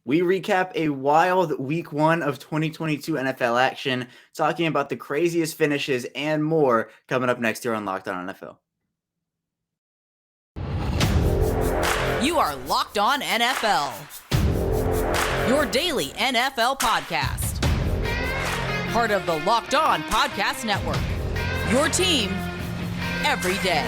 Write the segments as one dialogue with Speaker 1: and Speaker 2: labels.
Speaker 1: We recap a wild week 1 of 2022 NFL action, talking about the craziest finishes and more coming up next here on Locked On NFL.
Speaker 2: You are Locked On NFL, your daily NFL podcast. Part of the Locked On Podcast Network, your team every day.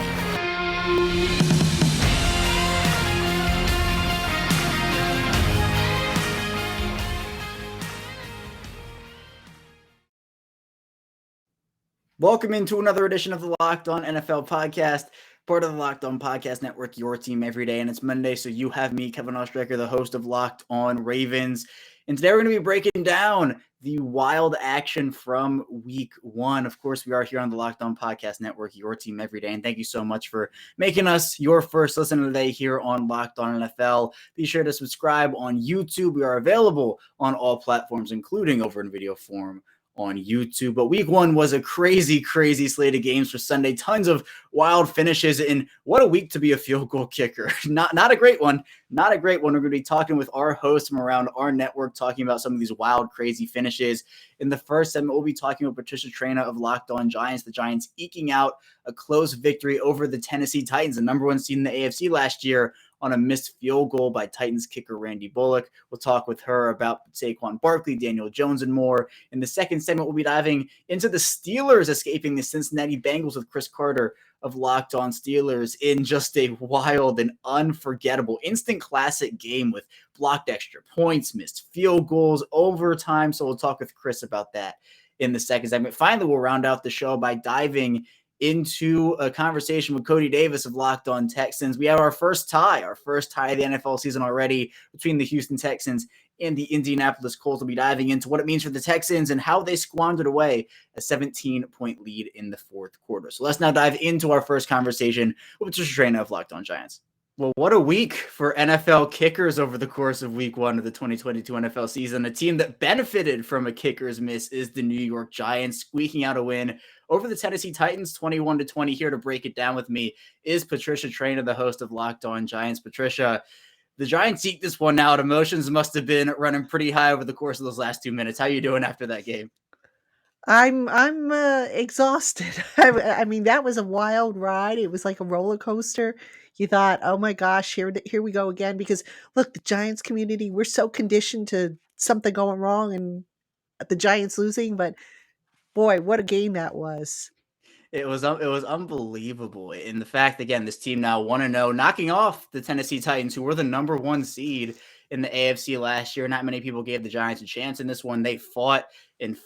Speaker 1: Welcome into another edition of the Locked On NFL podcast, part of the Locked On Podcast Network, your team every day. And it's Monday, so you have me, Kevin Ostreicher, the host of Locked On Ravens. And today we're going to be breaking down the wild action from week 1. Of course, we are here on the Locked On Podcast Network, your team every day. And thank you so much for making us your first listen today here on Locked On NFL. Be sure to subscribe on YouTube. We are available on all platforms, including over in video form on YouTube. But week 1 was a crazy slate of games for Sunday. Tons of wild finishes, and what a week to be a field goal kicker. Not a great one. Not a great one. We're going to be talking with our hosts from around our network, talking about some of these wild, crazy finishes. In the first segment, we'll be talking with Patricia Traina of Locked On Giants. The Giants eking out a close victory over the Tennessee Titans, the number 1 seed in the AFC last year, on a missed field goal by Titans kicker Randy Bullock. We'll talk with her about Saquon Barkley, Daniel Jones, and more. In the second segment, we'll be diving into the Steelers escaping the Cincinnati Bengals with Chris Carter of Locked On Steelers in just a wild and unforgettable instant classic game with blocked extra points, missed field goals, overtime. So we'll talk with Chris about that in the second segment. Finally, we'll round out the show by diving into a conversation with Coty Davis of Locked On Texans. We have our first tie of the NFL season already between the Houston Texans and the Indianapolis Colts. We'll be diving into what it means for the Texans and how they squandered away a 17-point lead in the fourth quarter. So let's now dive into our first conversation with Patricia Traina of Locked On Giants. Well, what a week for NFL kickers over the course of week 1 of the 2022 NFL season. A team that benefited from a kicker's miss is the New York Giants, squeaking out a win over the Tennessee Titans, 21-20. Here to break it down with me is Patricia Traina, the host of Locked On Giants. Patricia, the Giants eked this one out. Emotions must have been running pretty high over the course of those last 2 minutes. How are you doing after that game?
Speaker 3: I'm exhausted. I mean, that was a wild ride. It was like a roller coaster. You thought, oh my gosh, here we go again. Because look, the Giants community, we're so conditioned to something going wrong and the Giants losing. But boy, what a game that was.
Speaker 1: It was unbelievable. And the fact, again, this team now 1-0, knocking off the Tennessee Titans, who were the number 1 seed in the AFC last year. Not many people gave the Giants a chance in this one. They fought in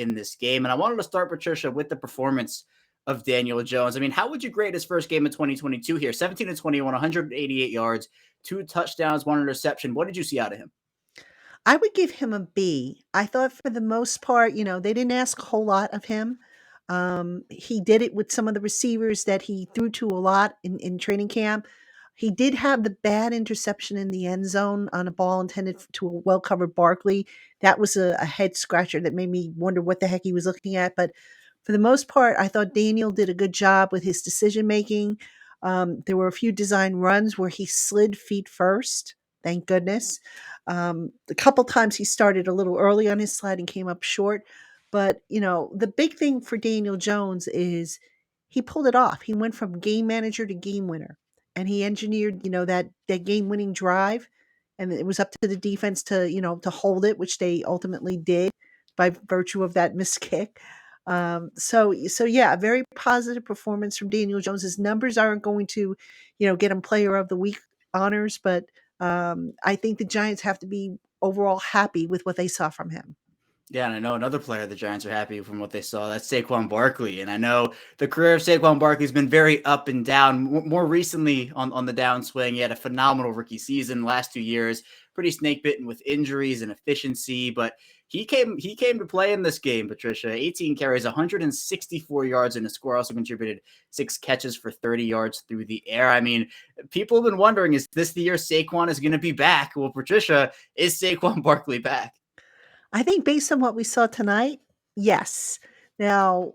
Speaker 1: this game. And I wanted to start, Patricia, with the performance of Daniel Jones. I mean, how would you grade his first game of 2022 here? 17-21, 188 yards, 2 touchdowns, 1 interception. What did you see out of him?
Speaker 3: I would give him a B. I thought for the most part, they didn't ask a whole lot of him. He did it with some of the receivers that he threw to a lot in training camp. He did have the bad interception in the end zone on a ball intended to a well-covered Barkley. That was a head scratcher that made me wonder what the heck he was looking at. But for the most part, I thought Daniel did a good job with his decision-making. There were a few design runs where he slid feet first. Thank goodness. A couple times he started a little early on his slide and came up short. But, the big thing for Daniel Jones is he pulled it off. He went from game manager to game winner. And he engineered, that game-winning drive. And it was up to the defense to, to hold it, which they ultimately did by virtue of that missed kick. So yeah, a very positive performance from Daniel Jones. His numbers aren't going to, get him player of the week honors, but I think the Giants have to be overall happy with what they saw from him.
Speaker 1: Yeah, and I know another player the Giants are happy from what they saw. That's Saquon Barkley. And I know the career of Saquon Barkley has been very up and down. More recently on the downswing, he had a phenomenal rookie season last 2 years, pretty snake-bitten with injuries and efficiency, but he came to play in this game, Patricia. 18 carries, 164 yards in a score, also contributed 6 catches for 30 yards through the air. I mean, people have been wondering, is this the year Saquon is going to be back? Well, Patricia, is Saquon Barkley back?
Speaker 3: I think based on what we saw tonight, yes. Now,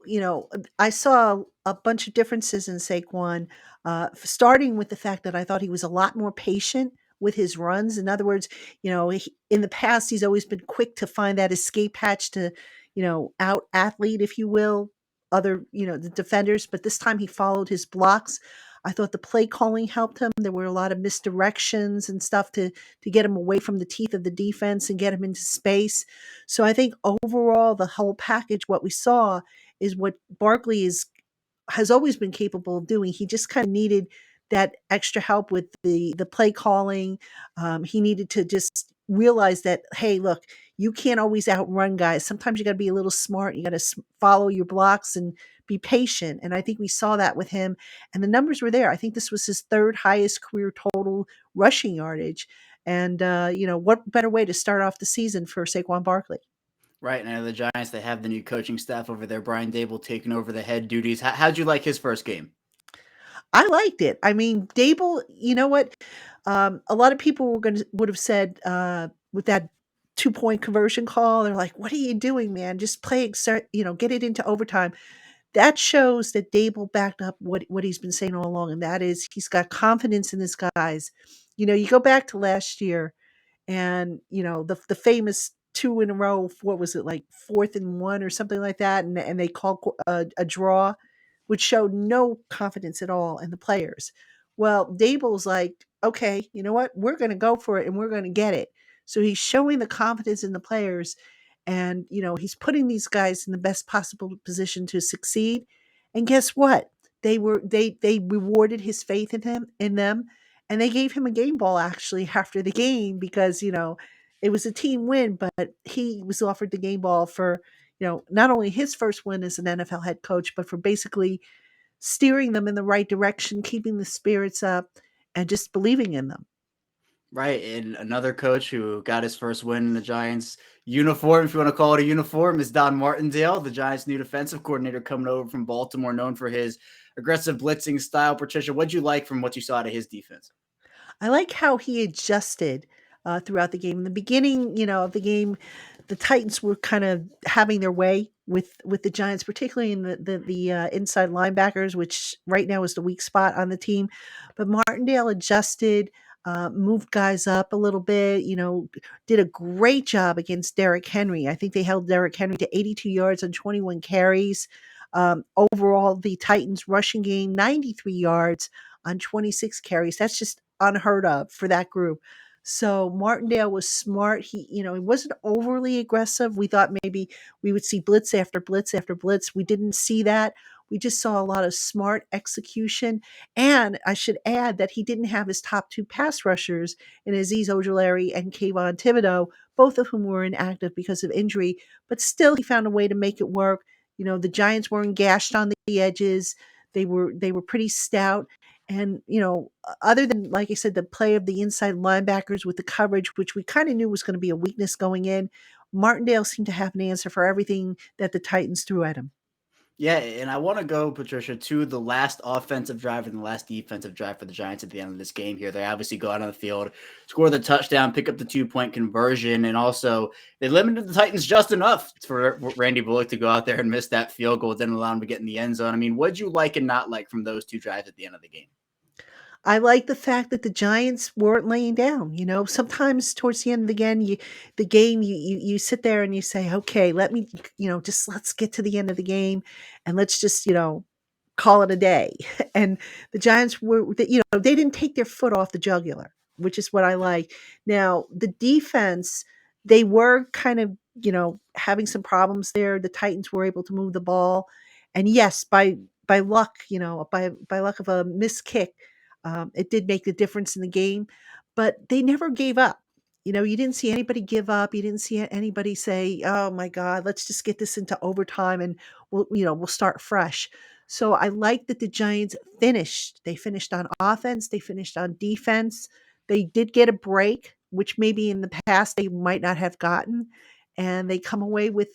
Speaker 3: I saw a bunch of differences in Saquon, starting with the fact that I thought he was a lot more patient with his runs. In other words, in the past, he's always been quick to find that escape hatch to, out athlete, if you will, other, the defenders. But this time he followed his blocks. I thought the play calling helped him. There were a lot of misdirections and stuff to get him away from the teeth of the defense and get him into space. So I think overall, the whole package, what we saw is what Barkley has always been capable of doing. He just kind of needed that extra help with the play calling. He needed to just realize that, hey, look, you can't always outrun guys. Sometimes you got to be a little smart. You got to follow your blocks and be patient. And I think we saw that with him. And the numbers were there. I think this was his third highest career total rushing yardage. And, what better way to start off the season for Saquon Barkley?
Speaker 1: Right now, the Giants, they have the new coaching staff over there. Brian Dable taking over the head duties. How'd you like his first game?
Speaker 3: I liked it. I mean, Dable, you know what? A lot of people would have said with that 2-point conversion call, they're like, "What are you doing, man? Just play, get it into overtime." That shows that Dable backed up what he's been saying all along, and that is he's got confidence in his guys. You go back to last year, and the famous two in a row. What was it, like 4th and 1 or something like that? And they called a draw, which showed no confidence at all in the players. Well, Dable's like, okay, you know what? We're going to go for it and we're going to get it. So he's showing the confidence in the players, and he's putting these guys in the best possible position to succeed. And guess what? They rewarded his faith in them, and they gave him a game ball actually after the game because it was a team win, but he was offered the game ball for not only his first win as an NFL head coach, but for basically steering them in the right direction, keeping the spirits up, and just believing in them.
Speaker 1: Right, and another coach who got his first win in the Giants uniform, if you want to call it a uniform, is Don Martindale, the Giants' new defensive coordinator coming over from Baltimore, known for his aggressive blitzing style. Patricia, what'd you like from what you saw out of his defense?
Speaker 3: I like how he adjusted throughout the game. In the beginning, of the game, the Titans were kind of having their way with the Giants, particularly in the inside linebackers, which right now is the weak spot on the team. But Martindale adjusted, moved guys up a little bit. Did a great job against Derrick Henry. I think they held Derrick Henry to 82 yards on 21 carries. Overall, the Titans rushing game 93 yards on 26 carries. That's just unheard of for that group. So Martindale was smart. He wasn't overly aggressive. We thought maybe we would see blitz after blitz after blitz. We didn't see that. We just saw a lot of smart execution. And I should add that he didn't have his top two pass rushers in Azeez Ojulari and Kayvon Thibodeau, both of whom were inactive because of injury. But still, he found a way to make it work. The Giants weren't gashed on the edges. They were pretty stout. And, other than, like I said, the play of the inside linebackers with the coverage, which we kind of knew was going to be a weakness going in, Martindale seemed to have an answer for everything that the Titans threw at him.
Speaker 1: Yeah, and I want to go, Patricia, to the last offensive drive and the last defensive drive for the Giants at the end of this game here. They obviously go out on the field, score the touchdown, pick up the 2-point conversion, and also they limited the Titans just enough for Randy Bullock to go out there and miss that field goal. It didn't allow him to get in the end zone. I mean, what'd you like and not like from those two drives at the end of the game?
Speaker 3: I like the fact that the Giants weren't laying down. Sometimes towards the end of the game, you sit there and you say, okay, let me, let's get to the end of the game and let's just, call it a day. And the Giants they didn't take their foot off the jugular, which is what I like. Now, the defense, they were kind of, having some problems there. The Titans were able to move the ball. And yes, by luck, by luck of a missed kick, it did make the difference in the game, but they never gave up. You didn't see anybody give up. You didn't see anybody say, "Oh my God, let's just get this into overtime and we'll start fresh." So I like that the Giants finished. They finished on offense. They finished on defense. They did get a break, which maybe in the past they might not have gotten, and they come away with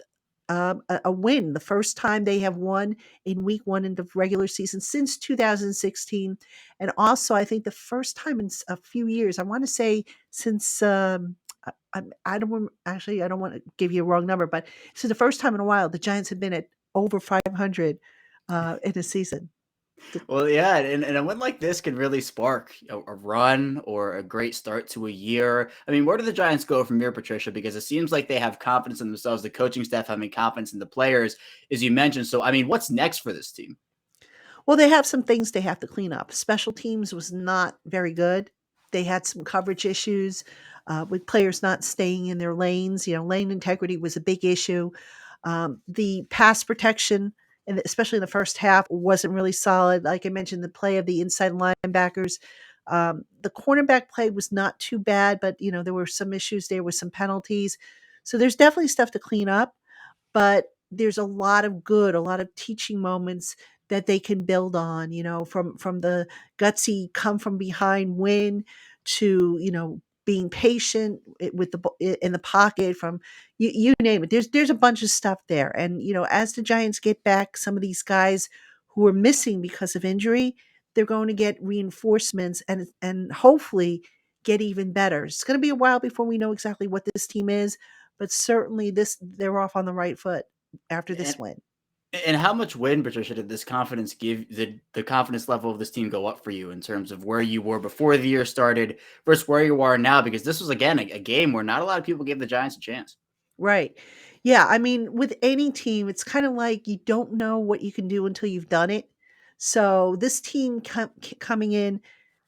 Speaker 3: a win. The first time they have won in week 1 in the regular season since 2016. And also, I think the first time in a few years, I want to say since, I don't want to give you a wrong number, but this is the first time in a while the Giants have been at over 500 in a season.
Speaker 1: Well, yeah, and a win like this can really spark a run or a great start to a year. I mean, where do the Giants go from here, Patricia? Because it seems like they have confidence in themselves, the coaching staff having confidence in the players, as you mentioned. So, I mean, what's next for this team?
Speaker 3: Well, they have some things they have to clean up. Special teams was not very good. They had some coverage issues with players not staying in their lanes. Lane integrity was a big issue. The pass protection, and especially in the first half, wasn't really solid. Like I mentioned, the play of the inside linebackers. The cornerback play was not too bad, but there were some issues there with some penalties. So there's definitely stuff to clean up, but there's a lot of teaching moments that they can build on, from the gutsy come from behind win to, being patient with in the pocket, from you name it. There's a bunch of stuff there. And, as the Giants get back some of these guys who are missing because of injury, they're going to get reinforcements and hopefully get even better. It's going to be a while before we know exactly what this team is, but certainly they're off on the right foot after this
Speaker 1: And,
Speaker 3: win.
Speaker 1: and how much win, Patricia, did this confidence give the confidence level of this team go up for you in terms of where you were before the year started versus where you are now? Because this was, again, a game where not a lot of people gave the Giants a chance.
Speaker 3: Right. Yeah, I mean, with any team, it's kind of like you don't know what you can do until you've done it. So this team coming in,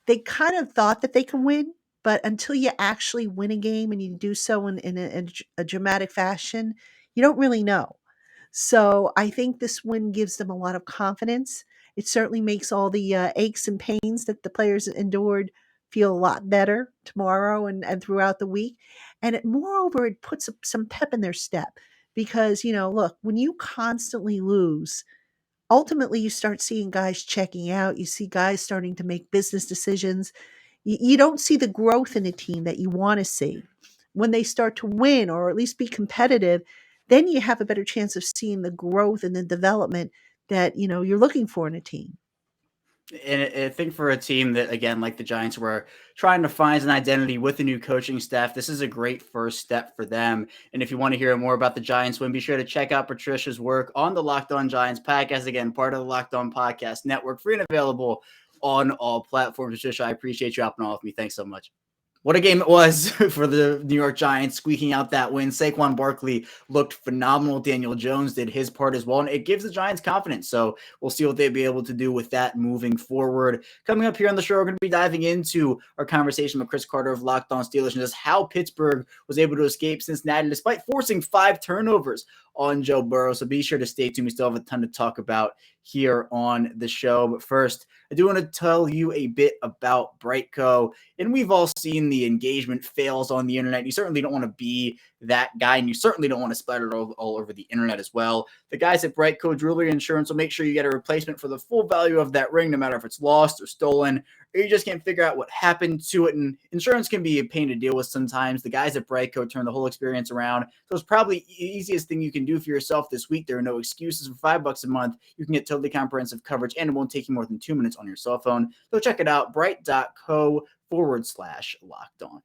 Speaker 3: they kind of thought that they can win, but until you actually win a game and you do so in a dramatic fashion, you don't really know. So I think this win gives them a lot of confidence. It certainly makes all the aches and pains that the players endured feel a lot better tomorrow and throughout the week. And moreover, it puts some pep in their step because, look, when you constantly lose, ultimately you start seeing guys checking out. You see guys starting to make business decisions. You don't see the growth in a team that you want to see. When they start to win or at least be competitive, then you have a better chance of seeing the growth and the development that you're looking for in a team.
Speaker 1: And I think for a team that, again, like the Giants, were trying to find an identity with the new coaching staff, this is a great first step for them. And if you want to hear more about the Giants win, be sure to check out Patricia's work on the Locked On Giants podcast. Again, part of the Locked On Podcast Network, free and available on all platforms. Patricia, I appreciate you hopping on with me. Thanks so much. What a game it was for the New York Giants, squeaking out that win. Saquon Barkley looked phenomenal. Daniel Jones did his part as well, and it gives the Giants confidence. So we'll see what they'll be able to do with that moving forward. Coming up here on the show, we're going to be diving into our conversation with Chris Carter of Locked On Steelers and just how Pittsburgh was able to escape Cincinnati despite forcing 5 turnovers on Joe Burrow. So be sure to stay tuned. We still have a ton to talk about here on the show. But first, I do want to tell you a bit about BriteCo. And we've all seen the engagement fails on the internet. You certainly don't want to be that guy, and you certainly don't want to splatter it all over the internet as well. The guys at BriteCo Jewelry Insurance will make sure you get a replacement for the full value of that ring, no matter if it's lost or stolen, or you just can't figure out what happened to it. And insurance can be a pain to deal with sometimes. The guys at BriteCo turn the whole experience around. So it's probably the easiest thing you can do for yourself this week. There are no excuses. For $5 a month, you can get totally comprehensive coverage, and it won't take you more than 2 minutes on your cell phone. So check it out, brite.co/locked on.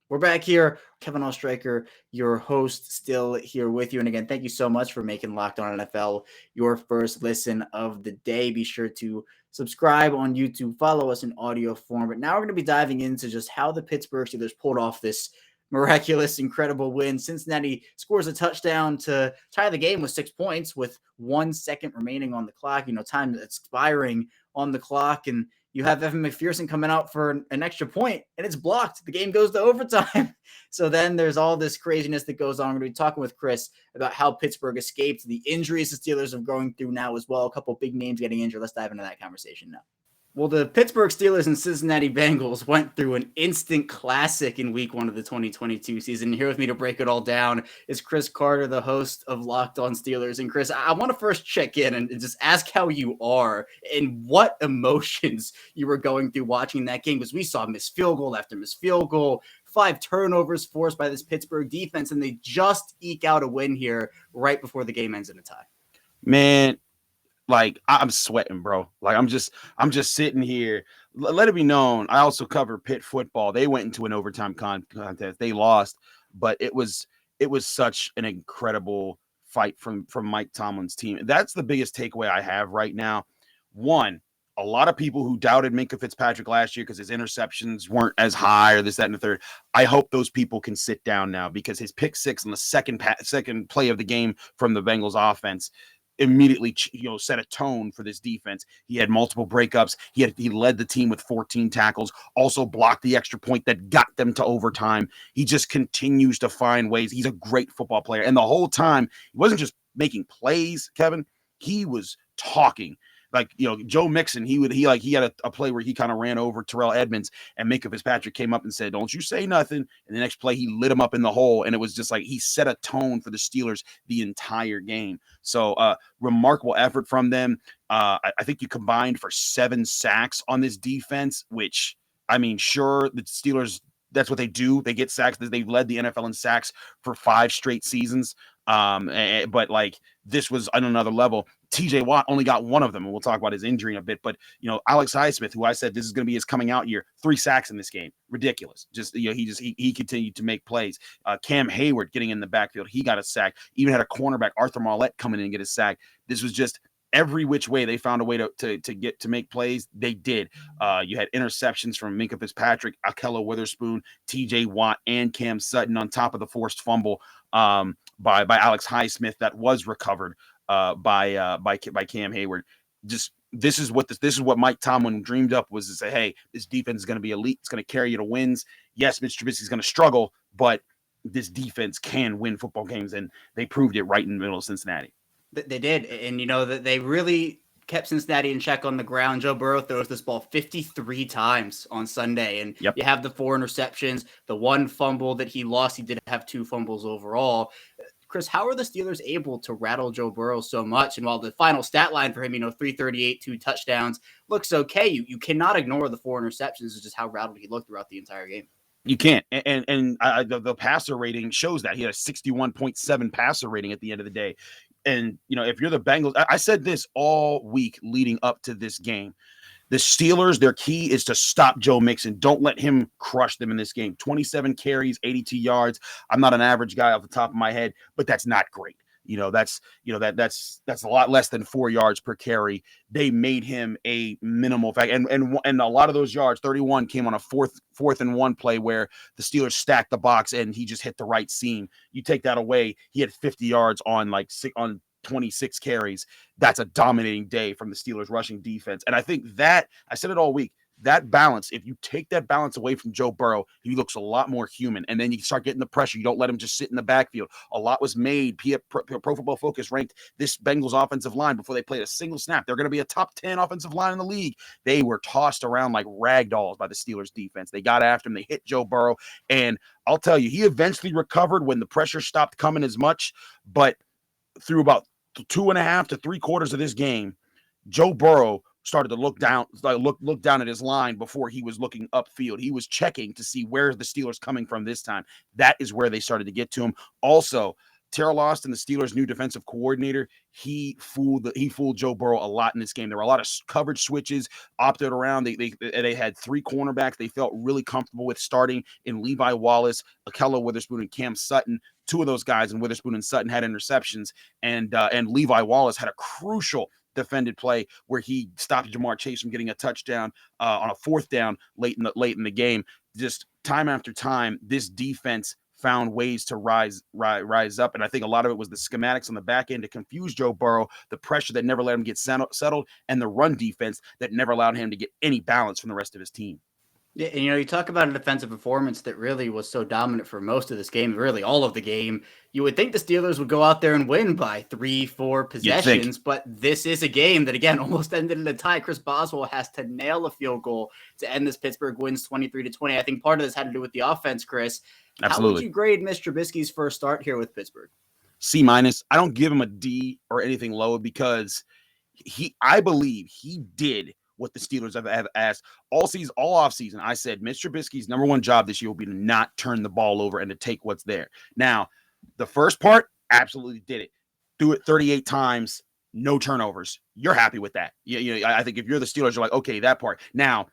Speaker 1: We're back here. Kevin Oestreicher, your host, still here with you. And again, thank you so much for making Locked On NFL your first listen of the day. Be sure to subscribe on YouTube, follow us in audio form. But now we're going to be diving into just how the Pittsburgh Steelers pulled off this miraculous, incredible win. Cincinnati scores a touchdown to tie the game with 6 points with 1 second remaining on the clock. Time expiring on the clock, and you have Evan McPherson coming out for an extra point, and it's blocked. The game goes to overtime. So then there's all this craziness that goes on. We're going to be talking with Chris about how Pittsburgh escaped the injuries the Steelers are going through now as well. A couple big names getting injured. Let's dive into that conversation now. Well, the Pittsburgh Steelers and Cincinnati Bengals went through an instant classic in week 1 of the 2022 season. Here with me to break it all down is Chris Carter, the host of Locked On Steelers. And Chris, I want to first check in and just ask how you are and what emotions you were going through watching that game, because we saw missed field goal after missed field goal, 5 turnovers forced by this Pittsburgh defense, and they just eke out a win here right before the game ends in a tie.
Speaker 4: Man, like, I'm sweating, bro. Like, I'm just sitting here. Let it be known, I also cover Pitt football. They went into an overtime contest. They lost, but it was such an incredible fight from Mike Tomlin's team. That's the biggest takeaway I have right now. One, a lot of people who doubted Minkah Fitzpatrick last year because his interceptions weren't as high or this, that, and the third. I hope those people can sit down now because his pick six on the second play of the game from the Bengals offense immediately, set a tone for this defense. He had multiple breakups. He led the team with 14 tackles, also blocked the extra point that got them to overtime. He just continues to find ways. He's a great football player. And the whole time, he wasn't just making plays, Kevin. He was talking. Like, Joe Mixon, he had a play where he kind of ran over Terrell Edmonds, and Minkah Fitzpatrick came up and said, "Don't you say nothing." And the next play, he lit him up in the hole. And it was just like he set a tone for the Steelers the entire game. So remarkable effort from them. I think you combined for 7 sacks on this defense, which, I mean, sure, the Steelers, that's what they do. They get sacks. They've led the NFL in sacks for 5 straight seasons. But like, this was on another level. TJ Watt only got 1 of them, and we'll talk about his injury in a bit. But Alex Highsmith, who I said this is going to be his coming out year, 3 sacks in this game, ridiculous. He continued to make plays. Cam Hayward getting in the backfield, he got a sack. Even had a cornerback, Arthur Marlette, coming in and get a sack. This was just every which way they found a way to make plays. They did. You had interceptions from Minkah Fitzpatrick, Ahkello Witherspoon, TJ Watt, and Cam Sutton on top of the forced fumble by Alex Highsmith that was recovered by Cam Hayward. Just this is what Mike Tomlin dreamed up, was to say, hey, this defense is going to be elite. It's going to carry you to wins. Yes, Mitch Trubisky's going to struggle, but this defense can win football games, and they proved it right in the middle of Cincinnati.
Speaker 1: They did, and that they really kept Cincinnati in check on the ground. Joe Burrow throws this ball 53 times on Sunday, and you have the 4 interceptions, the 1 fumble that he lost. He did have 2 fumbles overall. Chris, how are the Steelers able to rattle Joe Burrow so much? And while the final stat line for him, 338, 2 touchdowns, looks okay, you cannot ignore the 4 interceptions. It's just how rattled he looked throughout the entire game.
Speaker 4: You can't. And the passer rating shows that. He had a 61.7 passer rating at the end of the day. And, if you're the Bengals, I said this all week leading up to this game. The Steelers, their key is to stop Joe Mixon. Don't let him crush them in this game. 27 carries, 82 yards. I'm not an average guy off the top of my head, but that's not great. That's a lot less than 4 yards per carry. They made him a minimal fact, and a lot of those yards, 31, came on a fourth and 1 play where the Steelers stacked the box and he just hit the right seam. You take that away, he had 50 yards on 26 carries. That's a dominating day from the Steelers rushing defense. And I think that, I said it all week, that balance, if you take that balance away from Joe Burrow, he looks a lot more human. And then you start getting the pressure. You don't let him just sit in the backfield. A lot was made. Pro Football Focus ranked this Bengals offensive line before they played a single snap. They're going to be a top 10 offensive line in the league. They were tossed around like rag dolls by the Steelers defense. They got after him. They hit Joe Burrow. And I'll tell you, he eventually recovered when the pressure stopped coming as much. But through about 2.5 to 3 quarters of this game, Joe Burrow started to look down at his line before he was looking upfield. He was checking to see where the Steelers coming from this time. That is where they started to get to him. Also, Terrell Austin, the Steelers' new defensive coordinator, he fooled Joe Burrow a lot in this game. There were a lot of coverage switches opted around. They had 3 cornerbacks they felt really comfortable with starting in Levi Wallace, Ahkello Witherspoon, and Cam Sutton. 2 of those guys, and Witherspoon and Sutton, had interceptions, and Levi Wallace had a crucial defended play where he stopped Jamar Chase from getting a touchdown on a 4th down late in the game. Just time after time, this defense found ways to rise up, and I think a lot of it was the schematics on the back end to confuse Joe Burrow, the pressure that never let him get settled, and the run defense that never allowed him to get any balance from the rest of his team.
Speaker 1: Yeah, and you talk about a defensive performance that really was so dominant for most of this game, really all of the game. You would think the Steelers would go out there and win by 3-4 possessions, but this is a game that, again, almost ended in a tie. Chris Boswell has to nail a field goal to end this. Pittsburgh wins 23-20. I think part of this had to do with the offense, Chris.
Speaker 4: Absolutely.
Speaker 1: How would you grade Mitch Trubisky's first start here with Pittsburgh?
Speaker 4: C-. I don't give him a D or anything lower because I believe he did what the Steelers have asked all offseason. I said Mitch Trubisky's number 1 job this year will be to not turn the ball over and to take what's there. Now, the first part, absolutely did it. Threw it 38 times, no turnovers. You're happy with that. I think if you're the Steelers, you're like, okay, that part. Now,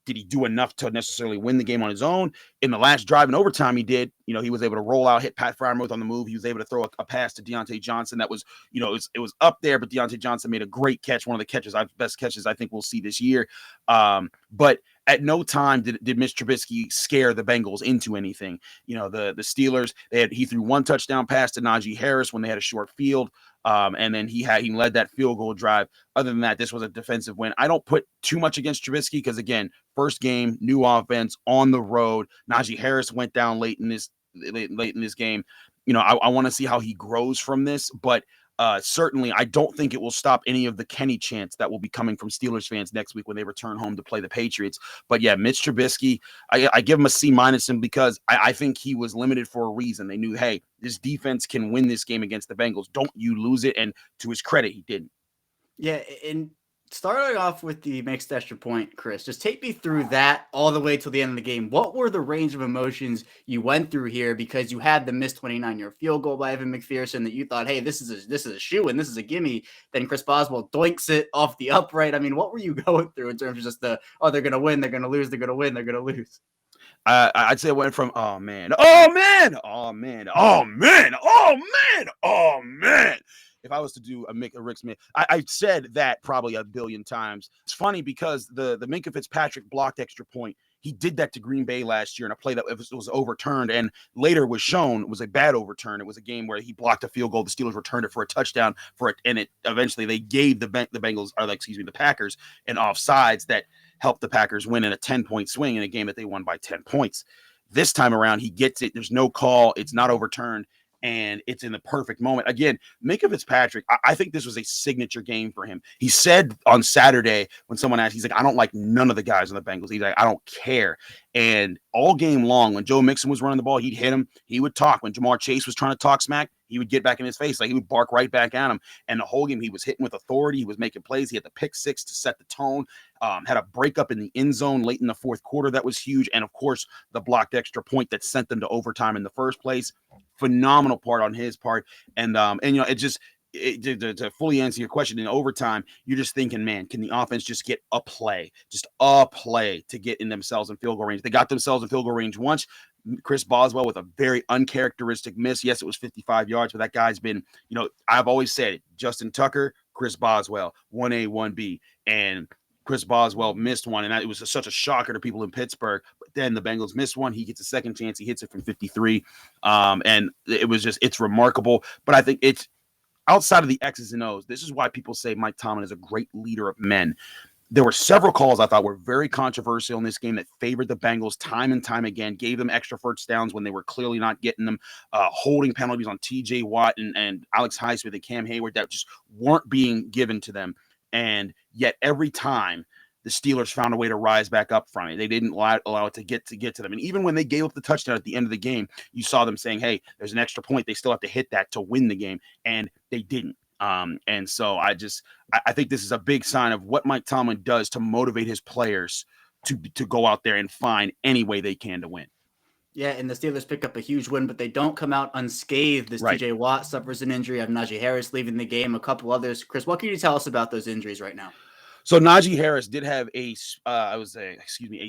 Speaker 4: did he do enough to necessarily win the game on his own? In the last drive in overtime, he did. He was able to roll out, hit Pat Freiermuth on the move. He was able to throw a pass to Deontay Johnson that was, it was up there, but Deontay Johnson made a great catch, one of the best catches I think we'll see this year. But at no time did Mitch Trubisky scare the Bengals into anything. The Steelers, he threw one touchdown pass to Najee Harris when they had a short field. And then he led that field goal drive. Other than that, this was a defensive win. I don't put too much against Trubisky because, again, first game, new offense on the road. Najee Harris went down late in this game. I want to see how he grows from this, but certainly I don't think it will stop any of the Kenny chants that will be coming from Steelers fans next week when they return home to play the Patriots. But yeah, Mitch Trubisky, I give him a C- because I think he was limited for a reason. They knew, hey, this defense can win this game against the Bengals. Don't you lose it. And to his credit, he didn't.
Speaker 1: Yeah, and starting off with the mixed extra point, Chris, just take me through that all the way till the end of the game. What were the range of emotions you went through here because you had the missed 29-yard field goal by Evan McPherson that you thought, hey, this is a shoe and this is a gimme. Then Chris Boswell doinks it off the upright. I mean, what were you going through in terms of just they're going to win, they're going to lose, they're going to win, they're going to lose?
Speaker 4: I'd say it went from, oh, man, oh, man, oh, man, oh, man, oh, man, oh, man. If I was to do a Rick Smith, I've said that probably a billion times. It's funny because the Minkah Fitzpatrick blocked extra point. He did that to Green Bay last year in a play that was overturned and later was shown it was a bad overturn. It was a game where he blocked a field goal. The Steelers returned it for a touchdown and it eventually they gave the Bengals, the Packers, an offsides that helped the Packers win in a 10-point swing in a game that they won by 10 points. This time around, he gets it. There's no call. It's not overturned. And it's in the perfect moment. Again, Minkah Fitzpatrick, I think this was a signature game for him. He said on Saturday when someone asked, he's like, I don't like none of the guys on the Bengals. He's like, I don't care. And all game long, when Joe Mixon was running the ball, he'd hit him. He would talk. When Jamar Chase was trying to talk smack, he would get back in his face. Like he would bark right back at him. And the whole game, he was hitting with authority. He was making plays. He had the pick six to set the tone. Had a breakup in the end zone late in the fourth quarter. That was huge. And of course, the blocked extra point that sent them to overtime in the first place. Phenomenal part on his part. And it just, to fully answer your question, in overtime, you're just thinking, man, can the offense just get a play to get in themselves in field goal range? They got themselves in field goal range once. Chris Boswell with a very uncharacteristic miss. Yes, it was 55 yards, but that guy's been, I've always said it, Justin Tucker, Chris Boswell, 1A, 1B. And Chris Boswell missed one, and it was such a shocker to people in Pittsburgh. But then the Bengals missed one. He gets a second chance. He hits it from 53. And it was it's remarkable. But I think it's outside of the X's and O's. This is why people say Mike Tomlin is a great leader of men. There were several calls I thought were very controversial in this game that favored the Bengals time and time again, gave them extra first downs when they were clearly not getting them, holding penalties on TJ Watt and Alex Highsmith and Cam Hayward that just weren't being given to them. And yet every time the Steelers found a way to rise back up from it. They didn't allow it to get to them. And even when they gave up the touchdown at the end of the game, you saw them saying, hey, there's an extra point. They still have to hit that to win the game. And they didn't. And so I think this is a big sign of what Mike Tomlin does to motivate his players to go out there and find any way they can to win.
Speaker 1: Yeah, and the Steelers pick up a huge win, but they don't come out unscathed as
Speaker 4: Right.
Speaker 1: TJ Watt suffers an injury. I have Najee Harris leaving the game, a couple others. Chris, what can you tell us about those injuries right now?
Speaker 4: So Najee Harris did have a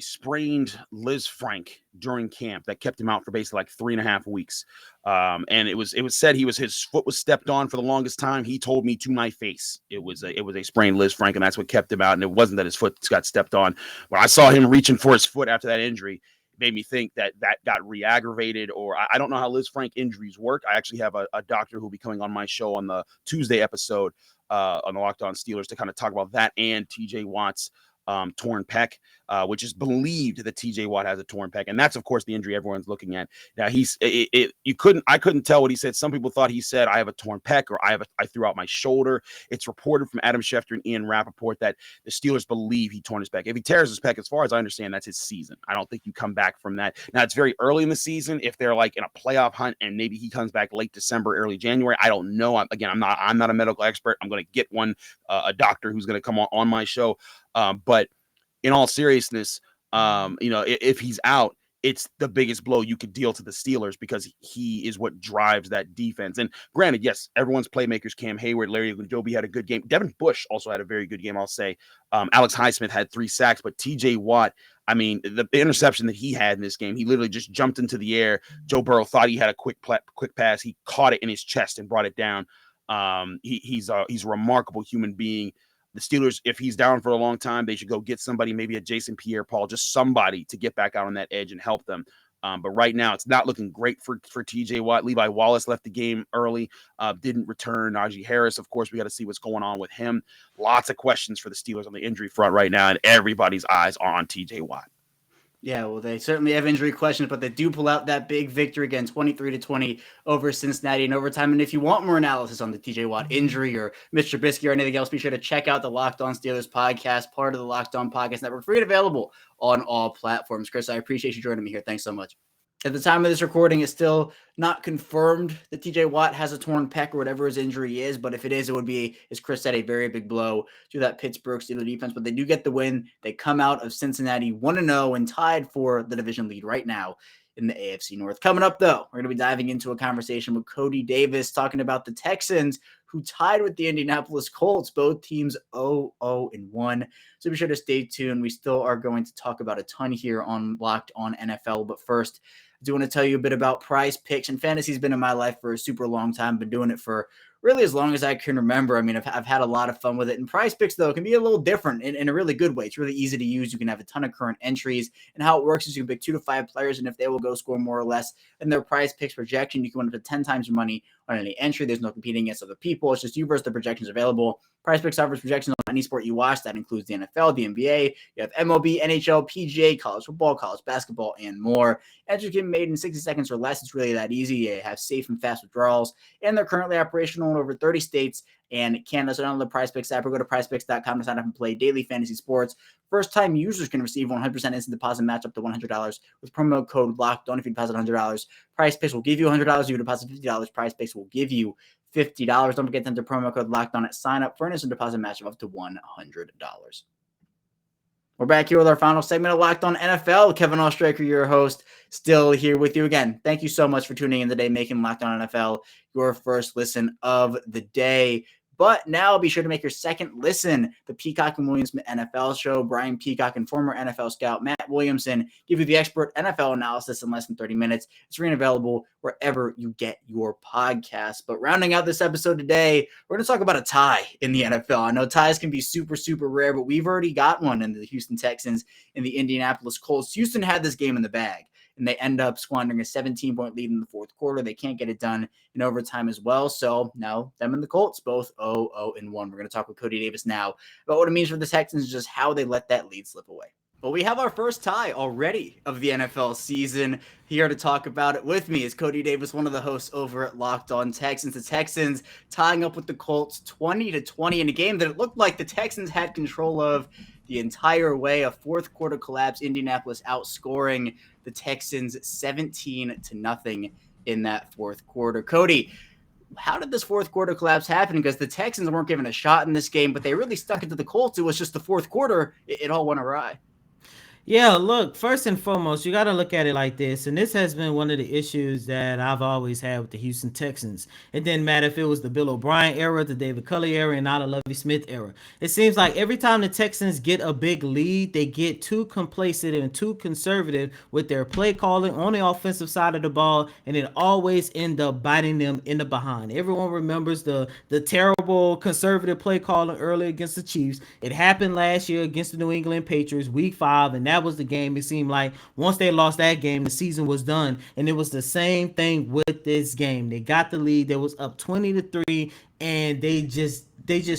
Speaker 4: sprained Liz Frank during camp that kept him out for basically like 3.5 weeks. And it was said his foot was stepped on for the longest time. He told me to my face it was a sprained Liz Frank, and that's what kept him out. And it wasn't that his foot got stepped on. When I saw him reaching for his foot after that injury, it made me think that got re-aggravated, or I don't know how Liz Frank injuries work. I actually have a doctor who will be coming on my show on the Tuesday episode on the Locked On Steelers to kind of talk about that and TJ Watt's torn pec, which is believed that TJ Watt has a torn pec. And that's, of course, the injury everyone's looking at. Now, I couldn't tell what he said. Some people thought he said, I have a torn pec, or I threw out my shoulder. It's reported from Adam Schefter and Ian Rappaport that the Steelers believe he torn his pec. If he tears his pec, as far as I understand, that's his season. I don't think you come back from that. Now, it's very early in the season. If they're like in a playoff hunt and maybe he comes back late December, early January, I don't know. I'm not a medical expert. I'm going to get a doctor who's going to come on my show. But in all seriousness, if he's out, it's the biggest blow you could deal to the Steelers because he is what drives that defense. And granted, yes, everyone's playmakers, Cam Hayward, Larry Ogunjobi had a good game. Devin Bush also had a very good game, I'll say. Alex Highsmith had 3 sacks, but TJ Watt, I mean, the interception that he had in this game, he literally just jumped into the air. Joe Burrow thought he had a quick pass. He caught it in his chest and brought it down. He's a remarkable human being. The Steelers, if he's down for a long time, they should go get somebody, maybe a Jason Pierre-Paul, just somebody to get back out on that edge and help them. But right now, it's not looking great for TJ Watt. Levi Wallace left the game early, didn't return. Najee Harris, of course, we got to see what's going on with him. Lots of questions for the Steelers on the injury front right now, and everybody's eyes are on TJ Watt.
Speaker 1: Yeah, well, they certainly have injury questions, but they do pull out that big victory again, 23-20 over Cincinnati in overtime. And if you want more analysis on the TJ Watt injury or Mr. Trubisky or anything else, be sure to check out the Locked On Steelers podcast, part of the Locked On Podcast Network, free and available on all platforms. Chris, I appreciate you joining me here. Thanks so much. At the time of this recording, it's still not confirmed that TJ Watt has a torn pec or whatever his injury is, but if it is, it would be, as Chris said, a very big blow to that Pittsburgh Steelers defense. But they do get the win. They come out of Cincinnati 1-0 and tied for the division lead right now in the AFC North. Coming up, though, we're going to be diving into a conversation with Coty Davis talking about the Texans, who tied with the Indianapolis Colts, both teams 0-1. So be sure to stay tuned. We still are going to talk about a ton here on Locked On NFL, but first, I do want to tell you a bit about PrizePicks, and fantasy's been in my life for a super long time. Been doing it for really as long as I can remember. I mean, I've had a lot of fun with it. And PrizePicks, though, can be a little different in a really good way. It's really easy to use. You can have a ton of current entries. And how it works is you can pick 2 to 5 players, and if they will go score more or less in their PrizePicks projection, you can win up to 10 times your money on any entry. There's no competing against other people. It's just you versus the projections available. PrizePicks offers projections on any sport you watch. That includes the NFL, the NBA. You have MLB, NHL, PGA, college football, college basketball, and more. Entries can be made in 60 seconds or less. It's really that easy. You have safe and fast withdrawals, and they're currently operational in over 30 states and Canada. So download the PrizePicks app or go to PrizePicks.com to sign up and play daily fantasy sports. First-time users can receive 100% instant deposit match up to $100 with promo code LOCKEDON if you deposit $100. PrizePicks will give you $100. You deposit $50. PrizePicks will give you $50. Don't forget to enter promo code LOCKEDON at sign up for an instant deposit match of up to $100. We're back here with our final segment of Locked On NFL. Kevin Ostraker, your host, still here with you again. Thank you so much for tuning in today, making Locked On NFL your first listen of the day. But now be sure to make your second listen the Peacock and Williamson NFL show. Brian Peacock and former NFL scout Matt Williamson give you the expert NFL analysis in less than 30 minutes. It's free and available wherever you get your podcasts. But rounding out this episode today, we're going to talk about a tie in the NFL. I know ties can be super, super rare, but we've already got one in the Houston Texans and the Indianapolis Colts. Houston had this game in the bag, and they end up squandering a 17-point lead in the fourth quarter. They can't get it done in overtime as well. So now them and the Colts both 0-1. We're going to talk with Coty Davis now about what it means for the Texans and just how they let that lead slip away. Well, we have our first tie already of the NFL season. Here to talk about it with me is Coty Davis, one of the hosts over at Locked On Texans. The Texans tying up with the Colts 20-20 in a game that it looked like the Texans had control of the entire way. A fourth quarter collapse, Indianapolis outscoring the Texans 17-0 in that fourth quarter. Coty, how did this fourth quarter collapse happen? Because the Texans weren't given a shot in this game, but they really stuck it to the Colts. It was just the fourth quarter. It all went awry.
Speaker 5: Yeah, look, first and foremost, you got to look at it like this. And this has been one of the issues that I've always had with the Houston Texans. It didn't matter if it was the Bill O'Brien era, the David Culley era, and now the Lovie Smith era. It seems like every time the Texans get a big lead, they get too complacent and too conservative with their play calling on the offensive side of the ball, and it always ends up biting them in the behind. Everyone remembers the terrible conservative play calling early against the Chiefs. It happened last year against the New England Patriots, week 5, and that was the game. It seemed like once they lost that game, the season was done. And it was the same thing with this game. They got the lead. They was up 20-3, and they just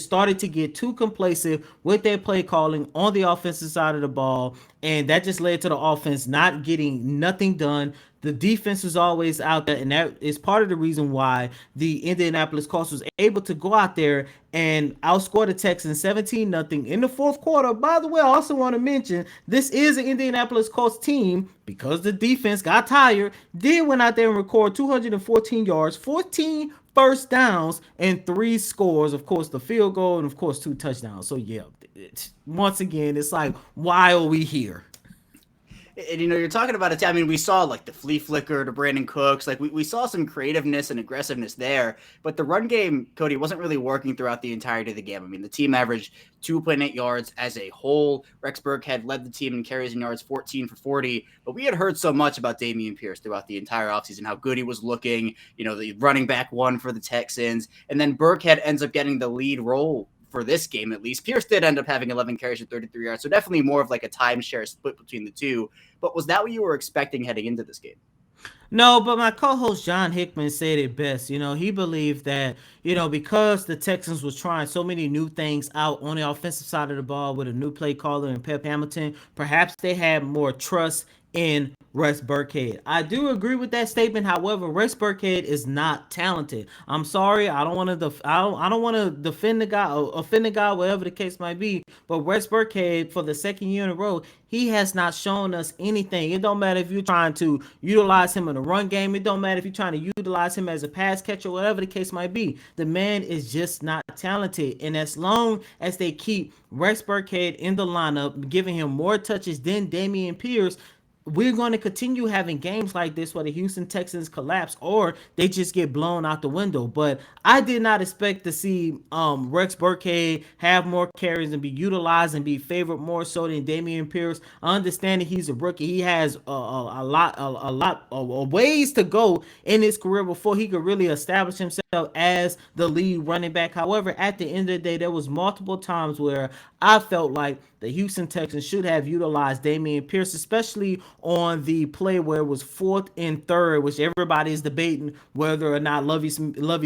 Speaker 5: started to get too complacent with their play calling on the offensive side of the ball, and that just led to the offense not getting nothing done. The defense was always out there, and that is part of the reason why the Indianapolis Colts was able to go out there and outscore the Texans 17-0 in the fourth quarter. By the way, I also want to mention this is an Indianapolis Colts team, because the defense got tired, did went out there and record 214 yards, 14 first downs, and 3 scores. Of course, the field goal, and of course 2 touchdowns. So yeah, once again, it's like, why are we here?
Speaker 1: And, you're talking about it. I mean, we saw like the flea flicker to Brandon Cooks. Like we saw some creativeness and aggressiveness there, but the run game, Coty, wasn't really working throughout the entirety of the game. I mean, the team averaged 2.8 yards as a whole. Rex Burkhead led the team in carries and yards, 14 for 40. But we had heard so much about Dameon Pierce throughout the entire offseason, how good he was looking, the running back one for the Texans. And then Burkhead ends up getting the lead role for this game, at least. Pierce did end up having 11 carries and 33 yards. So definitely more of like a timeshare split between the two. But was that what you were expecting heading into this game?
Speaker 5: No, but my co-host John Hickman said it best. He believed that, because the Texans was trying so many new things out on the offensive side of the ball with a new play caller and Pep Hamilton, perhaps they had more trust in Rex Burkhead. I do agree with that statement. However, Rex Burkhead is not talented. I'm sorry. I don't want to defend the guy or offend the guy, whatever the case might be. But Rex Burkhead, for the second year in a row, he has not shown us anything. It don't matter if you're trying to utilize him in the run game. It don't matter if you're trying to utilize him as a pass catcher, whatever the case might be. The man is just not talented. And as long as they keep Rex Burkhead in the lineup, giving him more touches than Dameon Pierce, we're going to continue having games like this where the Houston Texans collapse or they just get blown out the window. But I did not expect to see Rex Burkhead have more carries and be utilized and be favored more so than Dameon Pierce. I understand that he's a rookie. He has a lot of ways to go in his career before he could really establish himself as the lead running back. However, at the end of the day, there was multiple times where I felt like the Houston Texans should have utilized Dameon Pierce, especially on the play where it was 4th and 3rd, which everybody is debating whether or not Lovie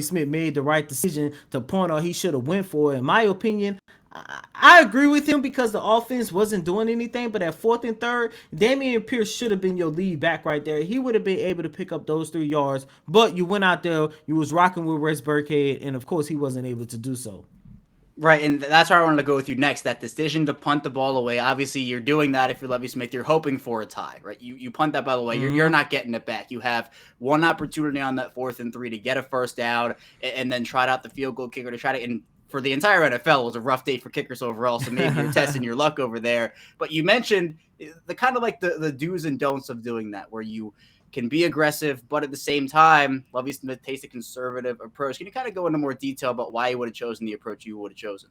Speaker 5: Smith made the right decision to punt or he should have went for it. In my opinion, I agree with him because the offense wasn't doing anything, but at 4th and 3rd, Dameon Pierce should have been your lead back right there. He would have been able to pick up those 3 yards, but you went out there, you was rocking with Rex Burkhead, and of course he wasn't able to do so.
Speaker 1: Right, and that's where I wanted to go with you next. That decision to punt the ball away. Obviously, you're doing that if you're Lovie Smith. You're hoping for a tie, right? You punt that ball away. You're not getting it back. You have one opportunity on that 4th and 3 to get a first down and then trot out the field goal kicker to try to. And for the entire NFL, it was a rough day for kickers overall. So maybe you're testing your luck over there. But you mentioned the kind of like the do's and don'ts of doing that, where you can be aggressive, but at the same time, Lovie Smith takes a conservative approach. Can you kind of go into more detail about why you would have chosen the approach you would have chosen?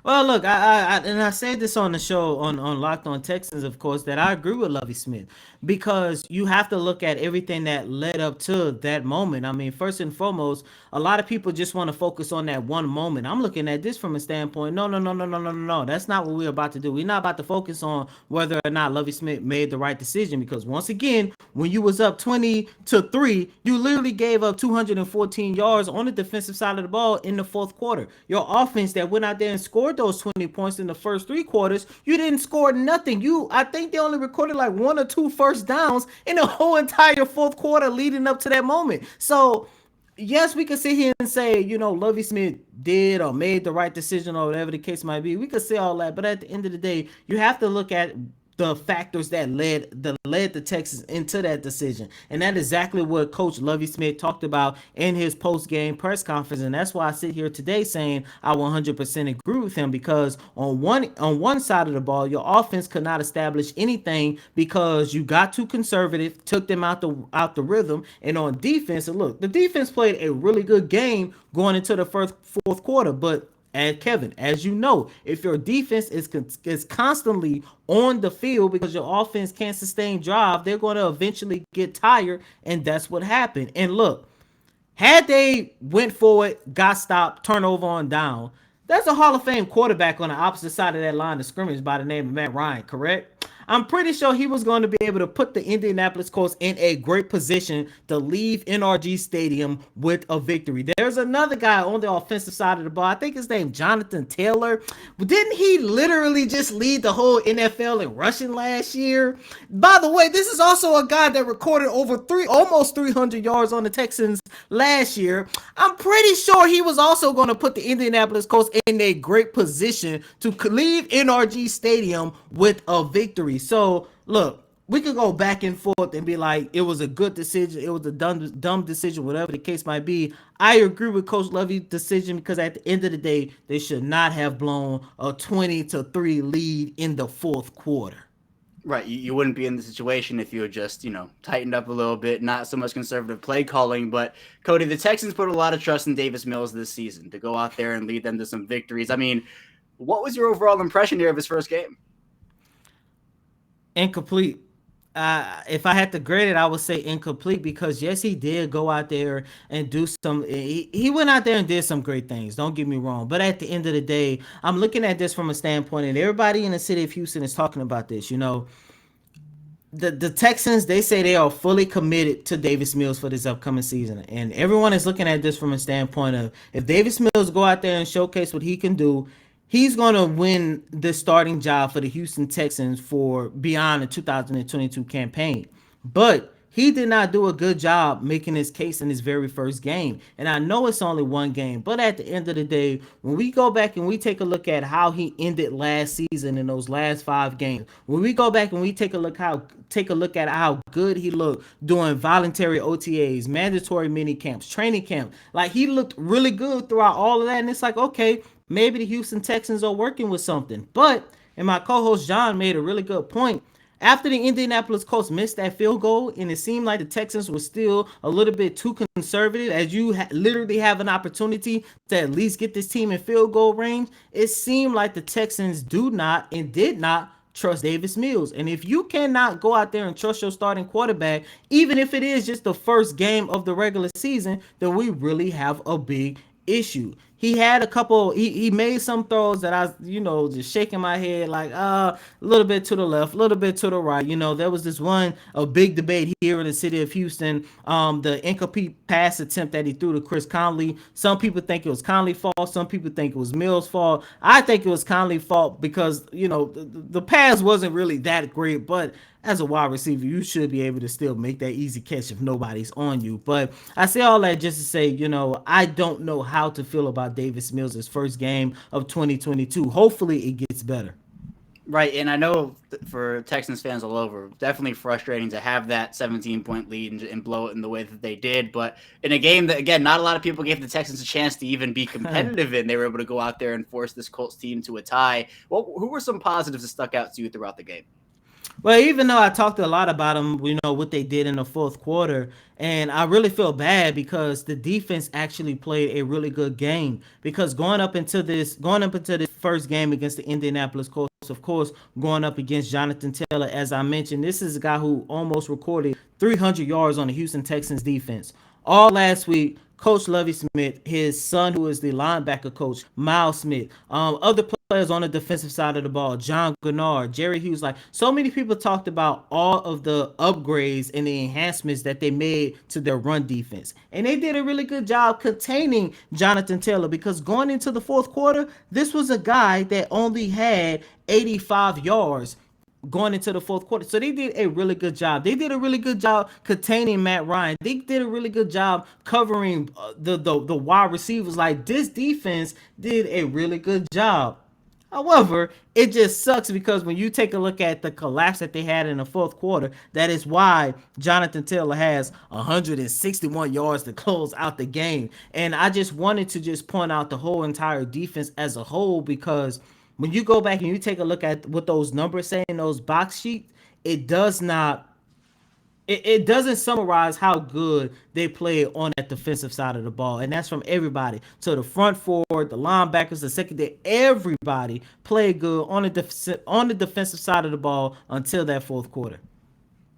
Speaker 5: Well, look, I said this on the show on Locked On Texans, of course, that I agree with Lovie Smith because you have to look at everything that led up to that moment. I mean, first and foremost, a lot of people just want to focus on that one moment. I'm looking at this from a standpoint, no. That's not what we're about to do. We're not about to focus on whether or not Lovie Smith made the right decision because once again, when you was up 20-3, you literally gave up 214 yards on the defensive side of the ball in the 4th quarter. Your offense that went out there and scored those 20 points in the first 3 quarters, you didn't score nothing. I think they only recorded like 1 or 2 first downs in the whole entire 4th quarter leading up to that moment. So yes, we could sit here and say, Lovie Smith did or made the right decision or whatever the case might be. We could say all that, but at the end of the day, you have to look at the factors that led the Texans into that decision. And that's exactly what Coach Lovie Smith talked about in his post-game press conference. And that's why I sit here today saying I 100% agree with him because on one side of the ball, your offense could not establish anything because you got too conservative, took them out the rhythm. And on defense, and look, the defense played a really good game going into the 4th quarter, but and Kevin, as you know, if your defense is constantly on the field because your offense can't sustain drive, they're going to eventually get tired, and that's what happened. And look, had they went forward, got stopped, turnover on down, there's a Hall of Fame quarterback on the opposite side of that line of scrimmage by the name of Matt Ryan, correct? I'm pretty sure he was going to be able to put the Indianapolis Colts in a great position to leave NRG Stadium with a victory. There's another guy on the offensive side of the ball. I think his name Jonathan Taylor. Didn't he literally just lead the whole NFL in rushing last year? By the way, this is also a guy that recorded almost 300 yards on the Texans last year. I'm pretty sure he was also going to put the Indianapolis Colts in a great position to leave NRG Stadium with a victory. So, look, we could go back and forth and be like, it was a good decision, it was a dumb decision, whatever the case might be. I agree with Coach Lovie's decision because at the end of the day, they should not have blown a 20-3 lead in the 4th quarter.
Speaker 1: Right. You wouldn't be in the situation if you had just, tightened up a little bit, not so much conservative play calling. But Coty, the Texans put a lot of trust in Davis Mills this season to go out there and lead them to some victories. I mean, what was your overall impression here of his first game?
Speaker 5: Incomplete. If I had to grade it, I would say incomplete because yes, he did go out there and do some. He went out there and did some great things. Don't get me wrong, but at the end of the day, I'm looking at this from a standpoint, and everybody in the city of Houston is talking about this. The Texans, they say they are fully committed to Davis Mills for this upcoming season, and everyone is looking at this from a standpoint of if Davis Mills go out there and showcase what he can do, he's going to win the starting job for the Houston Texans for beyond the 2022 campaign. But he did not do a good job making his case in his very first game. And I know it's only one game, but at the end of the day, when we go back and we take a look at how he ended last season in those last 5 games, when we go back and we take a look at how good he looked doing voluntary OTAs, mandatory mini camps, training camp, like he looked really good throughout all of that. And it's like, okay, maybe the Houston Texans are working with something. But, and my co-host John made a really good point, after the Indianapolis Colts missed that field goal and it seemed like the Texans were still a little bit too conservative, as you literally have an opportunity to at least get this team in field goal range, it seemed like the Texans do not and did not trust Davis Mills. And if you cannot go out there and trust your starting quarterback, even if it is just the first game of the regular season, then we really have a big issue. He had a couple, he made some throws that I, just shaking my head like, a little bit to the left, a little bit to the right. There was this a big debate here in the city of Houston, the incomplete pass attempt that he threw to Chris Conley. Some people think it was Conley's fault. Some people think it was Mills' fault. I think it was Conley's fault because, the pass wasn't really that great, but as a wide receiver, you should be able to still make that easy catch if nobody's on you. But I say all that just to say, I don't know how to feel about Davis Mills' first game of 2022. Hopefully it gets better.
Speaker 1: Right, and I know for Texans fans all over, definitely frustrating to have that 17-point lead and blow it in the way that they did. But in a game that, again, not a lot of people gave the Texans a chance to even be competitive in, they were able to go out there and force this Colts team to a tie. Well, who were some positives that stuck out to you throughout the game?
Speaker 5: Well, even though I talked a lot about them, what they did in the fourth quarter, and I really feel bad because the defense actually played a really good game. Because going up into this first game against the Indianapolis Colts, of course, going up against Jonathan Taylor, as I mentioned, this is a guy who almost recorded 300 yards on the Houston Texans defense. All last week, Coach Lovie Smith, his son, who is the linebacker coach, Miles Smith, other players on the defensive side of the ball, John Gennard, Jerry Hughes, like so many people talked about all of the upgrades and the enhancements that they made to their run defense. And they did a really good job containing Jonathan Taylor because going into the fourth quarter, this was a guy that only had 85 yards going into the fourth quarter. So they did a really good job. They did a really good job containing Matt Ryan. They did a really good job covering the wide receivers. Like this defense did a really good job. However, it just sucks because when you take a look at the collapse that they had in the fourth quarter, that is why Jonathan Taylor has 161 yards to close out the game. And I just wanted to just point out the whole entire defense as a whole because when you go back and you take a look at what those numbers say in those box sheets, it doesn't summarize how good they play on that defensive side of the ball. And that's from everybody. So the front forward, the linebackers, the secondary, everybody played good on the defensive side of the ball until that fourth quarter.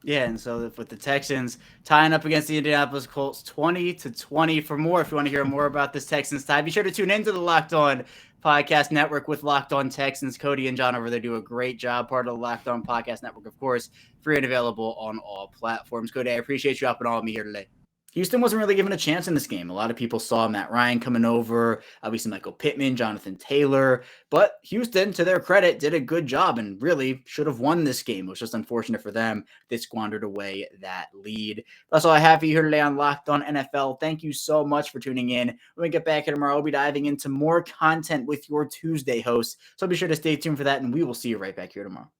Speaker 1: Yeah, and so with the Texans tying up against the Indianapolis Colts 20-20. For more, if you want to hear more about this Texans tie, be sure to tune into the Locked On Podcast Network with Locked On Texans. Coty and John over there do a great job, part of the Locked On Podcast Network, of course, free and available on all platforms. Coty, I appreciate you hopping on with me here today. Houston wasn't really given a chance in this game. A lot of people saw Matt Ryan coming over, obviously Michael Pittman, Jonathan Taylor, but Houston, to their credit, did a good job and really should have won this game. It was just unfortunate for them. They squandered away that lead. That's all I have for you here today on Locked On NFL. Thank you so much for tuning in. When we get back here tomorrow, we'll be diving into more content with your Tuesday host. So be sure to stay tuned for that, and we will see you right back here tomorrow.